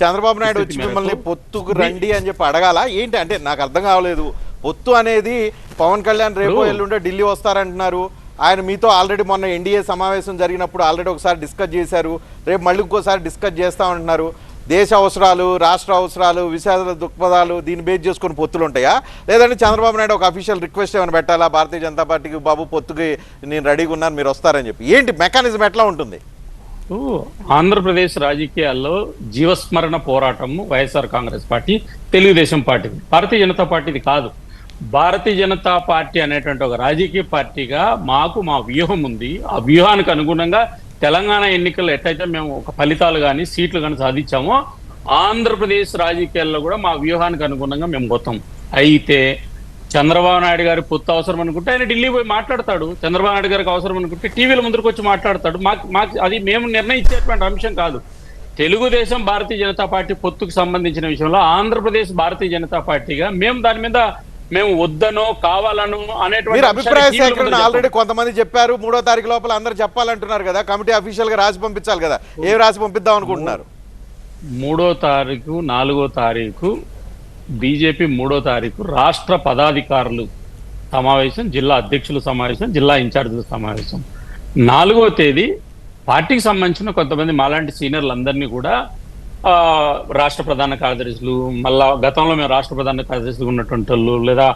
చంద్రబాబు నాయుడు వచ్చి మిమ్మల్ని పొత్తుకు రండి అని చెప్పి అడగాల ఏంటి అంటే నాకు అర్థం కావలేదు. పొత్తు అనేది పవన్ కళ్యాణ్ రేపు ఎల్లుండే ఢిల్లీ వస్తారంటున్నారు. ఆయన మీతో ఆల్రెడీ మొన్న ఎన్డీఏ సమావేశం జరిగినప్పుడు ఆల్రెడీ ఒకసారి డిస్కస్ చేశారు. రేపు మళ్ళీ ఇంకోసారి డిస్కస్ చేస్తామంటున్నారు. దేశ అవసరాలు, రాష్ట్ర అవసరాలు, విశాల దృక్పథాలు దీన్ని బేస్ చేసుకుని పొత్తులు ఉంటాయా, లేదంటే చంద్రబాబు నాయుడు ఒక అఫీషియల్ రిక్వెస్ట్ ఏమైనా పెట్టాలా భారతీయ జనతా పార్టీకి, బాబు పొత్తుకి నేను రెడీగా ఉన్నాను మీరు వస్తారని చెప్పి? ఏంటి మెకానిజం ఎట్లా ఉంటుంది? ఆంధ్రప్రదేశ్ రాజకీయాల్లో జీవస్మరణ పోరాటం వైఎస్ఆర్ కాంగ్రెస్ పార్టీ, తెలుగుదేశం పార్టీది, భారతీయ జనతా పార్టీది కాదు. భారతీయ జనతా పార్టీ అనేటువంటి ఒక రాజకీయ పార్టీగా మాకు మా వ్యూహం ఉంది. ఆ వ్యూహానికి అనుగుణంగా తెలంగాణ ఎన్నికల్లో ఎట్లయితే మేము ఒక ఫలితాలు కానీ సీట్లు కానీ సాధించామో ఆంధ్రప్రదేశ్ రాజకీయాల్లో కూడా మా వ్యూహానికి అనుగుణంగా మేము పోతాం. అయితే చంద్రబాబు నాయుడు గారి పొత్తు అవసరం అనుకుంటే ఆయన ఢిల్లీ పోయి మాట్లాడతాడు. చంద్రబాబు నాయుడు గారికి అవసరం అనుకుంటే టీవీల ముందుకు వచ్చి మాట్లాడతాడు. మాకు అది మేము నిర్ణయించేటువంటి అంశం కాదు. తెలుగుదేశం భారతీయ జనతా పార్టీ పొత్తుకు సంబంధించిన విషయంలో ఆంధ్రప్రదేశ్ భారతీయ జనతా పార్టీగా మేము దాని మీద మేము వద్దనో కావాలను అనేటువంటి అభిప్రాయ సేకరణ ఆల్రెడీ కొంతమంది చెప్పారు. 3వ తారీఖు లోపల అందరూ చెప్పాలంటున్నారు కదా, కమిటీ అఫీషియల్ గా రాసి పంపించాలి కదా, ఏం రాసి పంపిద్దాం అనుకుంటున్నారు? 3వ తారీఖు 4వ తారీఖు బీజేపీ 3వ తారీఖు రాష్ట్ర పదాధికారులు సమావేశం, జిల్లా అధ్యక్షుల సమావేశం, జిల్లా ఇన్ఛార్జీల సమావేశం. 4వ తేదీ పార్టీకి సంబంధించిన కొంతమంది మాలాంటి సీనియర్లు అందరినీ కూడా రాష్ట్ర ప్రధాన కార్యదర్శులు, మళ్ళా గతంలో మేము రాష్ట్ర ప్రధాన కార్యదర్శులు ఉన్నటువంటి వాళ్ళు, లేదా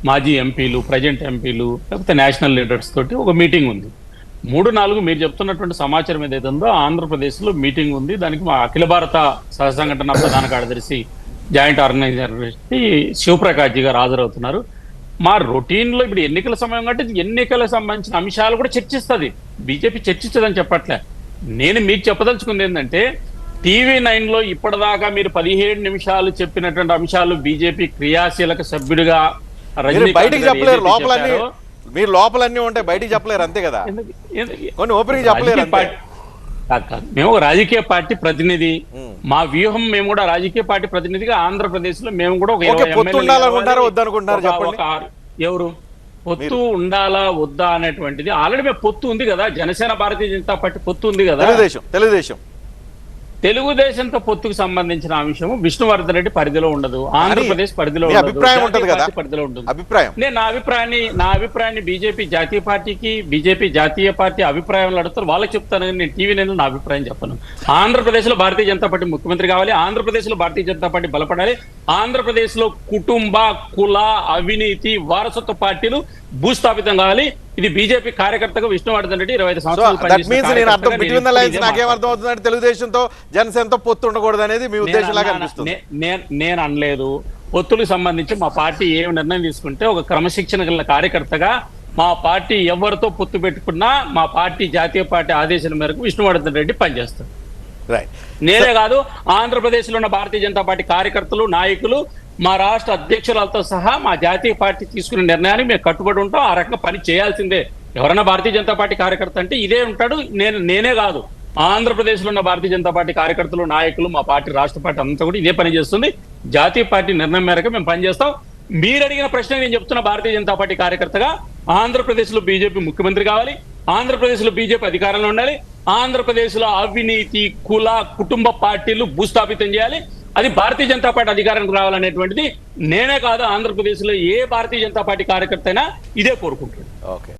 మాజీ ఎంపీలు, ప్రజెంట్ ఎంపీలు, లేకపోతే నేషనల్ లీడర్స్ తోటి ఒక మీటింగ్ ఉంది. 3, 4 మీరు చెప్తున్నటువంటి సమాచారం ఏదైతే ఉందో ఆంధ్రప్రదేశ్లో మీటింగ్ ఉంది. దానికి మా అఖిల భారత సహసంఘటన ప్రధాన కార్యదర్శి, జాయింట్ ఆర్గనైజర్ శివప్రకాష్ జీ గారు హాజరవుతున్నారు. మా రొటీన్లో ఇప్పుడు ఎన్నికల సమయం అంటే ఎన్నికలకు సంబంధించిన అంశాలు కూడా చర్చిస్తుంది. బీజేపీ చర్చించదని చెప్పట్లే. నేను మీకు చెప్పదలుచుకుంది ఏంటంటే TV9లో ఇప్పటిదాకా మీరు 17 నిమిషాలు చెప్పినటువంటి అంశాలు బీజేపీ క్రియాశీలక సభ్యుడిగా బయటికి చెప్పలేరు. మీరు లోపలన్నీ ఉంటాయి, బయటికి చెప్పలేరు అంతే కదా, కొన్ని ఓపెనింగ్ చెప్పలేరు. మేము ఒక రాజకీయ పార్టీ ప్రతినిధి, మా వ్యూహం మేము కూడా రాజకీయ పార్టీ ప్రతినిధిగా ఆంధ్రప్రదేశ్ లో మేము కూడా ఎవరు పొత్తు ఉండాలా వద్దా అనేటువంటిది ఆల్రెడీ మేము పొత్తు ఉంది కదా, జనసేన భారతీయ జనతా పార్టీ పొత్తు ఉంది కదా, తెలుగుదేశంతో పొత్తుకు సంబంధించిన అంశం విష్ణువర్ధన్ రెడ్డి పరిధిలో ఉండదు, ఆంధ్రప్రదేశ్ పరిధిలో పరిధిలో ఉంటుంది. నేను నా అభిప్రాయాన్ని బీజేపీ జాతీయ పార్టీకి, బీజేపీ జాతీయ పార్టీ అభిప్రాయం అడుగుతారు, వాళ్ళకి చెప్తాను. నేను TV9 నా అభిప్రాయం చెప్పను. ఆంధ్రప్రదేశ్ లో భారతీయ జనతా పార్టీ ముఖ్యమంత్రి కావాలి, ఆంధ్రప్రదేశ్ లో భారతీయ జనతా పార్టీ బలపడాలి, ఆంధ్రప్రదేశ్ లో కుటుంబ, కుల, అవినీతి, వారసత్వ పార్టీలు భూస్థాపితం కావాలి. ఇది బీజేపీ కార్యకర్తగా విష్ణువర్ధన్ రెడ్డి 25 సంవత్సరాలు తెలుగుదేశంతో జనసేనతో పొత్తు ఉండకూడదు అనేది మీ ఉద్దేశం లాగా అనిపిస్తుంది. నేను అనలేదు. పొత్తులకు సంబంధించి మా పార్టీ ఏమి నిర్ణయం తీసుకుంటే ఒక క్రమశిక్షణ గల కార్యకర్తగా మా పార్టీ ఎవరితో పొత్తు పెట్టుకున్నా మా పార్టీ జాతీయ పార్టీ ఆదేశాల మేరకు విష్ణువర్ధన్ రెడ్డి పనిచేస్తారు. నేనే కాదు, ఆంధ్రప్రదేశ్ లో ఉన్న భారతీయ జనతా పార్టీ కార్యకర్తలు, నాయకులు, మా రాష్ట్ర అధ్యక్షులతో సహా మా జాతీయ పార్టీ తీసుకునే నిర్ణయానికి మేము కట్టుబడి ఉంటాం. ఆ రకంగా పని చేయాల్సిందే. ఎవరైనా భారతీయ జనతా పార్టీ కార్యకర్త అంటే ఇదే ఉంటాడు. నేనే కాదు, ఆంధ్రప్రదేశ్ లో ఉన్న భారతీయ జనతా పార్టీ కార్యకర్తలు, నాయకులు, మా పార్టీ రాష్ట్ర పార్టీ అంతా కూడా ఇదే పని చేస్తుంది. జాతీయ పార్టీ నిర్ణయం మేరకు మేము పనిచేస్తాం. మీరు అడిగిన ప్రశ్న నేను చెప్తున్న భారతీయ జనతా పార్టీ కార్యకర్తగా ఆంధ్రప్రదేశ్ లో బీజేపీ ముఖ్యమంత్రి కావాలి, ఆంధ్రప్రదేశ్ లో బీజేపీ అధికారంలో ఉండాలి, ఆంధ్రప్రదేశ్ లో అవినీతి, కుల, కుటుంబ పార్టీలు భూస్థాపితం చేయాలి, అది భారతీయ జనతా పార్టీ అధికారానికి రావాలనేటువంటిది నేనే కాదు, ఆంధ్రప్రదేశ్ లో ఏ భారతీయ జనతా పార్టీ కార్యకర్త అయినా ఇదే కోరుకుంటాడు.